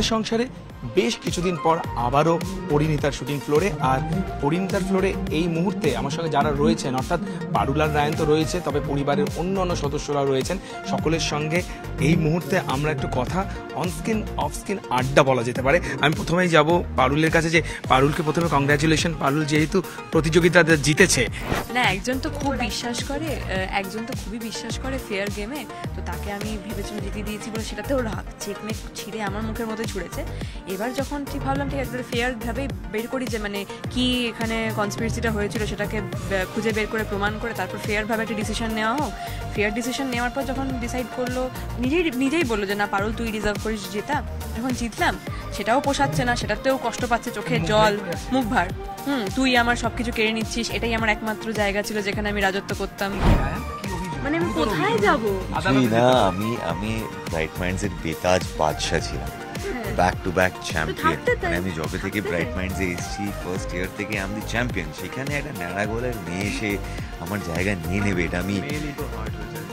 পারুলের সংসারে বেশ কিছুদিন পর আবারও পরিণীতার শুটিং ফ্লোরে। আর পরিণীতার ফ্লোরে এই মুহূর্তে আমার সঙ্গে যারা রয়েছেন, অর্থাৎ পারুল আর রায়ন তো রয়েছে, তবে পরিবারের অন্য অন্য সদস্যরাও রয়েছেন। সকলের সঙ্গে এই মুহূর্তে আমরা একটু কথা অনস্ক্রিন অফস্ক্রিন আড্ডা বলা যেতে পারে। আমি প্রথমেই যাব পারুলের কাছে, যে পারুলকে প্রথমে কংগ্রাচুলেশন। পারুল যেহেতু প্রতিযোগিতাতে জিতেছে, না একজন তো খুব বিশ্বাস করে, একজন তো খুবই বিশ্বাস করে ফেয়ার গেমে, তো তাকে আমি ভেবেছিলাম জিতিয়ে দিয়েছি বলে সেটাতেও রাগ চেকমেক ছিঁড়ে আমার মুখের মধ্যে ছুঁড়েছে। এবার যখন ঠিক ভাবলাম ঠিক একবার ফেয়ার ভাবে বের করি যে মানে কি এখানে কনস্পিরেসিটা হয়েছিল সেটাকে খুঁজে বের করে প্রমাণ করে তারপর ফেয়ার ভাবে একটা ডিসিশন নেওয়া হোক। ফেয়ার ডিসিশন নেওয়ার পর যখন ডিসাইড করলো, নিজেই বললো যে না পারুল তুই ডিজার্ভ করিস জেতা, যখন জিতলাম সেটাও পোষাচ্ছে না, সেটাতেও কষ্ট পাচ্ছে, চোখের জল, মুখ ভার। তুই আমার সবকিছু কেড়ে নিচ্ছিস, এটাই আমার একমাত্র জায়গা ছিল যেখানে আমি রাজত্ব করতাম। মানে আমি কোথায় যাবো? না আমি ব্রাইট মাইন্ডস এর বেতাজ বাদশা ছিলাম, ব্যাক টু ব্যাক চ্যাম্পিয়ন। মানে আমি যবে থেকে ব্রাইট মাইন্ডসে এসেছি ফার্স্ট ইয়ার থেকে আমি দি চ্যাম্পিয়ন। সেখানে একটা ন্যাড়াগোলের মেয়ে এসে আমার জায়গা নিয়ে নেবে, এটা আমি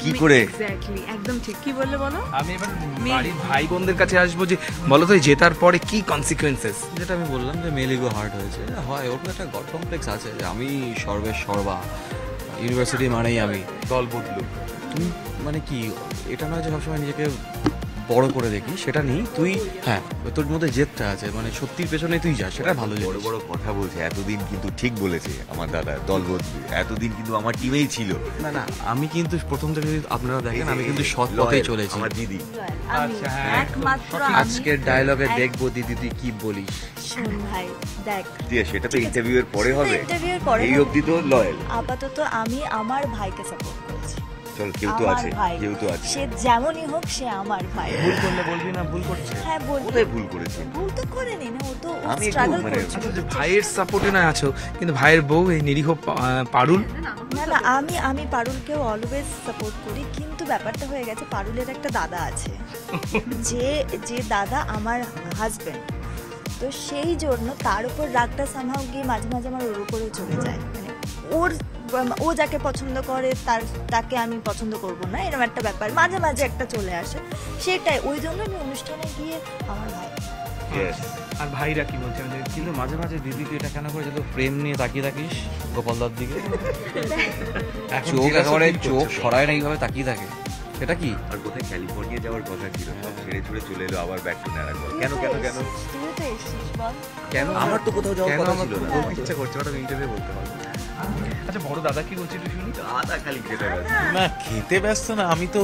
কি করে? এক্স্যাক্টলি, একদম ঠিক। কি বললে বলো? আমি এবার বাড়ির ভাই বোনদের কাছে আসবো, যে বলো তো জেতার পরে কি কনসিকুয়েন্সেস? যেটা আমি বললাম যে মেল ইগো হার্ট হয়েছে, হয় ওর একটা গড কমপ্লেক্স আছে যে আমি সর্বের সর্বা, ইউনিভার্সিটি মানেই আমি দল বদলু। তুমি মানে কি এটা নয় যে সবসময় নিজেকে বড় করে দেখি, সেটা নেই। তুই হ্যাঁ তোর মধ্যে জেদটা আছে, মানে সত্যির পেছনে তুই যা, সেটা ভালো। বড় বড় কথা বলছে এতদিন, কিন্তু ঠিক বলেছে আমার দাদা, দল বদলু এতদিন কিন্তু আমার টিমেই ছিল। না আমি কিন্তু প্রথম থেকে যদি আপনারা দেখেন আমি কিন্তু সৎ পথেই চলেছি। আমার দিদি আচ্ছা, একমাত্র আজকের ডায়লগে দেখবো দিদি তুই কি বলিস। শোন ভাই দেখ, সেটা তো ইন্টারভিউ এর পরে হবে, ইন্টারভিউর পরে এই অবধি তো লয়াল। আপাতত আমি আমার ভাইকে সাপোর্ট করছি। চল কেউ তো আছে, কেউ তো আছে, সে যেমনই হোক সে আমার ভাই। ভুল করলে বলবি না ভুল করছে? হ্যাঁ বলবো। কোথায় ভুল করেছে? ভুল তো করেনি না, ও তো আমি একটু স্ট্রাগল মানে করছে। ভাইয়ের সাপোর্টে না আছো, কিন্তু ভাইয়ের বউ এই নিরীহ পারুল। না আমি পারুলকেও অলওয়েজ সাপোর্ট করি, কিন্তু ব্যাপারটা হয়ে গেছে পারুলের একটা দাদা আছে, যে দাদা আমার হাজবেন্ড, তো সেই জন্য তার উপর রাগটা সামহাও গিয়ে মাঝে মাঝে আমার ওর উপরেও চলে যায়। মানে ও যাকে পছন্দ করে তাকে আমি পছন্দ করব না, এরকম একটা ব্যাপার মাঝে মাঝে একটা চলে আসে। সেটাই ওই জন্য আমি অনুষ্ঠানে গিয়ে আমার ভাই। আর ভাইরা কি বলছে? কিন্তু মাঝে মাঝে দিদি তুই এটা কেন করে যে প্রেম নিয়ে তাকিয়ে থাকিস গোপালদার দিকে, চোখ একেবারে চোখ সরায় না এইভাবে তাকিয়ে থাকে, সেটা কি? আর কোথায় ক্যালিফোর্নিয়া যাওয়ার কথা ছিল, সব ছেড়ে ছুড়ে চলে এলো আবার ব্যাক টু ন্যাড়াগোল। কেন তুইও তো এসেছিস বল। কেন আমার তো কোথাও যাওয়ার কথা ছিল না। বলতে ইচ্ছা করছে, ওটা ইন্টারভিউ বলতে পারবো। আচ্ছা বড় দাদা কি বলছে একটু শুনি। আদা খালি খেতে ব্যস্ত। না খেতে ব্যস্ত না, আমি তো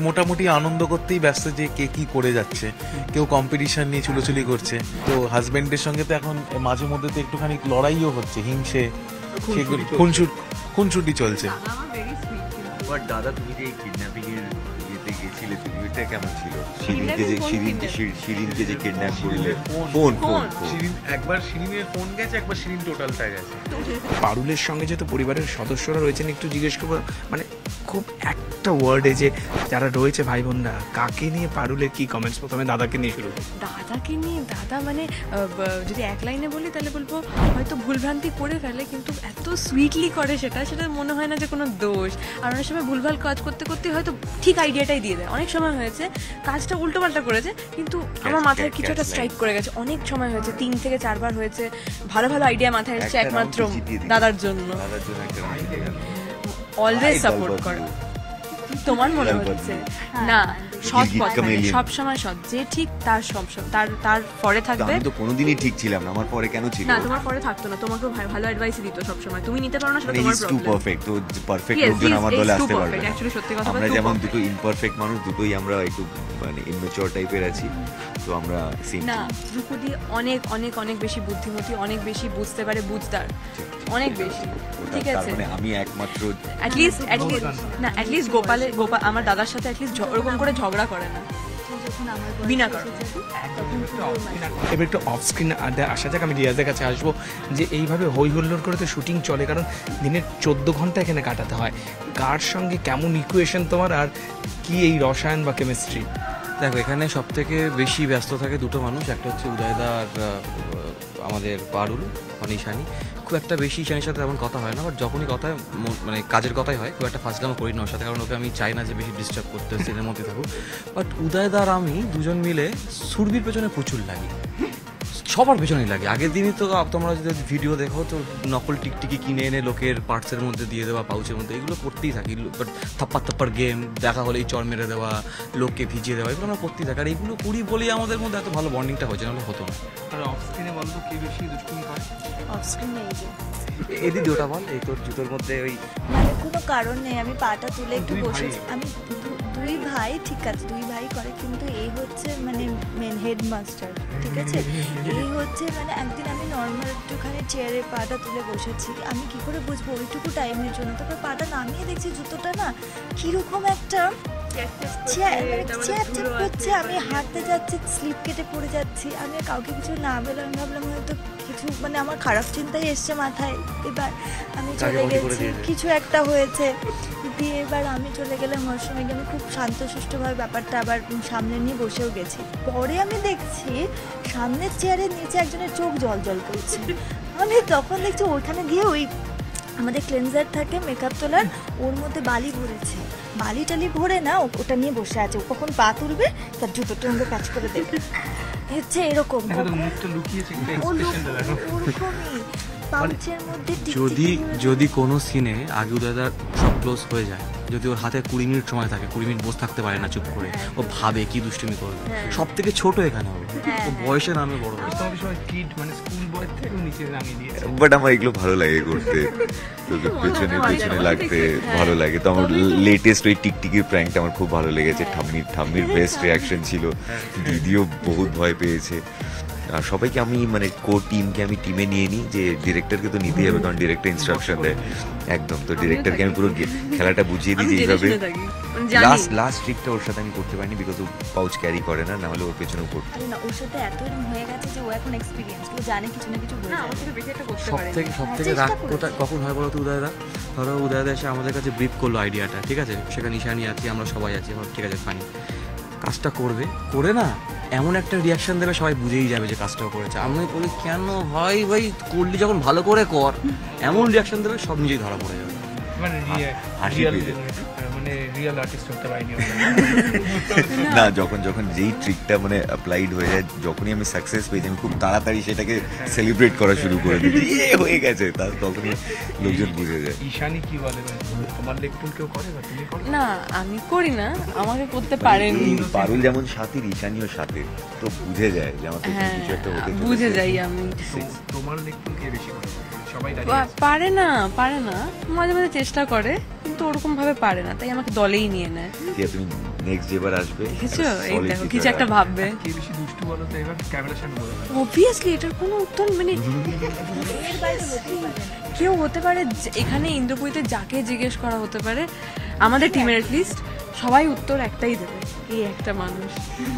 মোটামুটি আনন্দ করতেই ব্যস্ত যে কে কি করে যাচ্ছে। কেউ কম্পিটিশন নিয়ে চুলোচুলি করছে, তো হাজবেন্ডের সঙ্গে তো এখন মাঝে মধ্যে তো একটুখানি লড়াইও হচ্ছে, হিংসে, খুনসুটি চলছে। বাট দাদা তুমি যে কিডন্যাপিং এর ইয়েতে গেছিলে, তুমি এটা কেমন ছিল? শিরিনকে যে কিডন্যাপ করলে, ফোন একবার শিরিনের ফোন গেছে, একবার শিরিন টোটালটা গেছে। পারুলের সঙ্গে যেহেতু পরিবারের সদস্যরা রয়েছেন, একটু জিজ্ঞেস করবো মানে খুব একটা ওয়ার্ডে যে যারা রয়েছে ভাই বোনরা, কাকে নিয়ে পারুলের কি কমেন্টস? প্রথমে দাদাকে নিয়ে শুরু। দাদাকে নিয়ে, দাদা মানে যদি এক লাইনে বলি তাহলে বলবো হয়তো ভুলভ্রান্তি করে ফেলে, কিন্তু এত সুইটলি করে সেটা মনে হয় না যে কোনো দোষ। আর অনেক সময় ভুলভাল কাজ করতে করতে হয়তো ঠিক আইডিয়াটাই দিয়ে দেয়। অনেক সময় হয়েছে কাজটা উল্টোপাল্টা করেছে, কিন্তু আমার মাথায় কিছু একটা স্ট্রাইক করে গেছে। অনেক সময় হয়েছে, 3 থেকে 4 বার হয়েছে, ভালো ভালো আইডিয়া মাথায় এসেছে একমাত্র দাদার জন্য। অলওয়েজ সাপোর্ট করে। তোমার মনে হচ্ছে না সৎ পথে, সবসময় সৎ, যে ঠিক তার তার পরে থাকবে। আমি তো কোনোদিনই ঠিক ছিলাম না, আমার পরে কেন ছিল? না তোমার পরে থাকতো না, তোমাকেও ভালো অ্যাডভাইস দিত সবসময়, তুমি নিতে পারো না, সেটা তোমার প্রবলেম। টু পারফেক্ট, তো পারফেক্ট লোকজন আমার দলে আসতে পারবে না। অ্যাকচুয়ালি সত্যি কথা, আমরা যেমন দুটো ইমপারফেক্ট মানুষ, দুটোই আমরা একটু মানে ইমম্যাচিওর টাইপের আছি, তো আমরা সেম না। ধ্রুপদী অনেক অনেক অনেক বেশি বুদ্ধিমতী, অনেক বেশি বুঝতে পারে, বুঝদার অনেক বেশি, ঠিক আছে। মানে আমি একমাত্র অ্যাটলিস্ট গোপাল আমার দাদার সাথে অ্যাটলিস্ট ওরকম করে ঝগড়া করে না বিনা কারণ। এবার একটু অফ স্ক্রিন আসা যাক, আমি রিয়াজের কাছে আসবো। যে এইভাবে হই হুল্লোড় করে তো শুটিং চলে, কারণ দিনের 14 ঘন্টা এখানে কাটাতে হয়। কার সঙ্গে কেমন ইকুয়েশন তোমার, আর কি এই রসায়ন বা কেমিস্ট্রি? দেখো এখানে সব থেকে বেশি ব্যস্ত থাকে দুটো মানুষ, একটা হচ্ছে উদয়দা আর আমাদের পারুল অনিশানি। খুব একটা বেশি ঈশানীর সাথে তেমন কথা হয় না, বাট যখনই কথা হয় মানে কাজের কথাই হয়, খুব একটা ফাজলামো করি না ওর সাথে, কারণ ওকে আমি চাই না যে বেশি ডিস্টার্ব করতে সিনের মধ্যে থাকুক। বাট উদয়দার আমি দুজন মিলে সুরভির পেছনে প্রচুর লাগি, সবার পেছনেই লাগে। আগের দিনই তো তোমরা যদি ভিডিও দেখো তো নকল টিকটিকি কিনে এনে লোকের পার্টসের মধ্যে দিয়ে দেওয়া, পাউচের মধ্যে, এগুলো করতেই থাকি। বাট থাপ্পার গেম, দেখা হলেই চর মেরে দেওয়া, লোককে ভিজিয়ে দেওয়া, এগুলো আমরা করতেই থাকি। আর এইগুলো করি বলেই আমাদের মধ্যে এত ভালো বন্ডিংটা হয়েছে, নাহলে হতো না। আর অফ স্ক্রিনে বলতো কি বেশি দুষ্টুমি করে? অফ স্ক্রিন এই যে এদিকে ওটা বল, এই তোর জুতোর মধ্যে ওই মানে কোনো কারণ নেই, আমি পাটা তুলে একটু দুই ভাই? বসেছি। আমি দুই ভাই, ঠিক আছে দুই ভাই করে, কিন্তু এই হচ্ছে মানে মেন হেডমাস্টার, ঠিক আছে। এই হচ্ছে মানে একদিন আমি নর্মাল একটুখানি চেয়ারে পাটা তুলে বসেছি, আমি কি করে বুঝবো ওইটুকু টাইমের জন্য, তারপর পাটা নামিয়ে দেখছি জুতোটা না কীরকম একটা চ্যাপ করছে, আমি হাঁটতে যাচ্ছি স্লিপ কেটে পড়ে যাচ্ছি, আমি কাউকে কিছু না বললাম, ভাবলাম হয়তো কিছু মানে আমার খারাপ চিন্তাই এসছে মাথায়, এবার আমি চলে গেছি, কিছু একটা হয়েছে দিয়ে এবার আমি চলে গেলাম ওয়াশরুমে গিয়ে, আমি খুব শান্তশিষ্টভাবে ব্যাপারটা আবার সামনে নিয়ে বসেও গেছি। পরে আমি দেখছি সামনের চেয়ারের নিচে একজনের চোখ জল করছে, আমি তখন দেখছি ওখানে গিয়ে ওই আমাদের ক্লেনজার থাকে মেকআপ তোলার, ওর মধ্যে বালি ভরেছে, বালি টালি ভরে না ওটা নিয়ে বসে আছে, ও কখন পা তুলবে তার জুতোটা আমাকে কাজ করে দেবে, হচ্ছে এরকম মুখটা লুকিয়েছে ওরকমই পাউচের মধ্যে যদি কোনো সিনে আগে উদয়দার সব ক্লোজ হয়ে যায়, যদি ওর হাতে 20 মিনিট সময় থাকে, 20 মিনিট বসে থাকতে পারে না চুপ করে, ও ভাবে কি দুষ্টুমি করবে, সব থেকে ছোট এখানে হবে, ও বয়সে নামে বড় হবে। তোমাকে সবাই কিড মানে স্কুল বয় থেকে নিচে নামিয়ে দিয়েছে। বাট আমার এগুলো ভালো লাগে করতে, তোকে পেছনে পেছনে লাগতে ভালো লাগে। তো আমার লেটেস্ট ওই টিকটিকির প্র্যাঙ্কটা আমার খুব ভালো লেগেছে, ঠাম্মির বেস্ট রিয়াকশন ছিল, দিদিও বহুত ভয় পেয়েছে। আর সবাইকে আমি মানে টিমকে আমি টিমে নিয়ে নিই, যে ডিরেক্টরকে তো নিতেই হবে, কারণ ডিরেক্টর ইনস্ট্রাকশন দেয় একদম। তো ডিরেক্টরকে আমি পুরো খেলাটা বুঝিয়ে দিই যে এইভাবে। লাস্ট ট্রিকটা ওর সাথে আমি করতে পারিনি, বিকজ ও পাউচ ক্যারি করে না, না হলে ওর পেছনেও করতো না, ওর সাথে এত এরকম হয়ে গেছে যে ও এখন এক্সপিরিয়েন্স, ও জানে কিছু না কিছু হয়ে যাবে। সব থেকে রাগ কখন হয় বলো তো উদয়দা? ধরো উদয়দা এসে আমাদের কাছে ব্রিফ করলো আইডিয়াটা, ঠিক আছে, সেখানে ঈশানী আছি, আমরা সবাই আছি, ঠিক আছে ফাইন, কাজটা করে না এমন একটা রিয়াকশন দেবে সবাই বুঝেই যাবে যে কাজটাও করেছে। আমি বলি কেন ভাই করলি যখন ভালো করে কর, এমন রিয়াকশন দেবে সব নিজেই ধরা পড়ে যাবে, মানে হাসি পেয়ে যায়। মানে রিয়েল আর্টিস্ট হতে পারিনি না, যখন যেই ট্রিকটা মানে অ্যাপ্লাইড হয়ে যায়, যখনই আমি সাকসেস পেয়েছি, আমি খুব তাড়াতাড়ি সেটাকে সেলিব্রেট করা শুরু করে দিই, হয়ে গেছে, তখনই লোকজন বুঝে যায়। ঈশানী কি বলে, তোমার লেগ পুল কেউ করে বা তুমি করো? না আমি করি না, আমাকে করতে পারেনি। পারুল যেমন সাথীর, ঈশানীও সাথীর, তো বুঝে যায় যে আমার পেছনে কিছু একটা হতে চলেছে। বুঝে যাই আমি। তোমার লেগ পুল কে বেশি করে? সবাই পারে না মাঝে মাঝে চেষ্টা করে, কিন্তু ওরকম ভাবে পারে না, তাই আমাকে দলেই নিয়ে নেয়। তুমি নেক্সট যেবার আসবে দেখেছো, এই দেখো কিছু একটা ভাববে। কে বেশি দুষ্টু বলো তো এবার ক্যামেরার সামনে বলো। অবভিয়াসলি এটার কোনো উত্তর মানে এর বাইরে হতেই পারে না। কেউ হতে পারে, এখানে ইন্দ্রপুরীতে যাকে জিজ্ঞেস করা হতে পারে আমাদের টিমের অ্যাটলিস্ট সবাই উত্তর একটাই দেবে, এই একটা মানুষ।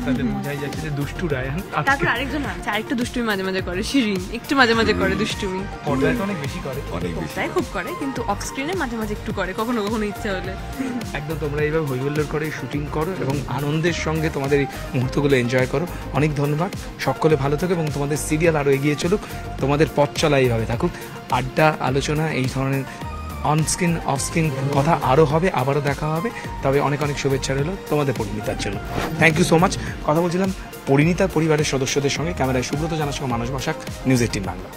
তাহলে বোঝাই যাচ্ছে যে দুষ্টু রায়ান। তারপর আরেকজন আছে, আরেকটু দুষ্টুমি মাঝে মাঝে করে, শিরিন একটু মাঝে মাঝে করে দুষ্টুমি, পর্দায় তো অনেক বেশি করে। তাই খুব করে, কিন্তু অফ স্ক্রিনে মাঝে মাঝে একটু করে, কখনো কখনো ইচ্ছে হলে। একদম তোমরা এইভাবে হইহুল্লোড় করে শুটিং করো এবং আনন্দের সঙ্গে তোমাদের এই মুহূর্তগুলো এনজয় করো। অনেক ধন্যবাদ, সকলে ভালো থাকো এবং তোমাদের সিরিয়াল আরও এগিয়ে চলুক, তোমাদের পথ চলা এইভাবে থাকুক। আড্ডা, আলোচনা, এই ধরনের অন স্ক্রিন অফ স্ক্রিন কথা আরও হবে, আবারও দেখা হবে। তবে অনেক শুভেচ্ছা রইল তোমাদের পরিণীতার জন্য। Thank you so much. কথা বলছিলাম পরিণীতার পরিবারের সদস্যদের সঙ্গে, ক্যামেরায় সুব্রত জানার সঙ্গে মানস বসাক, নিউজ 18 বাংলা।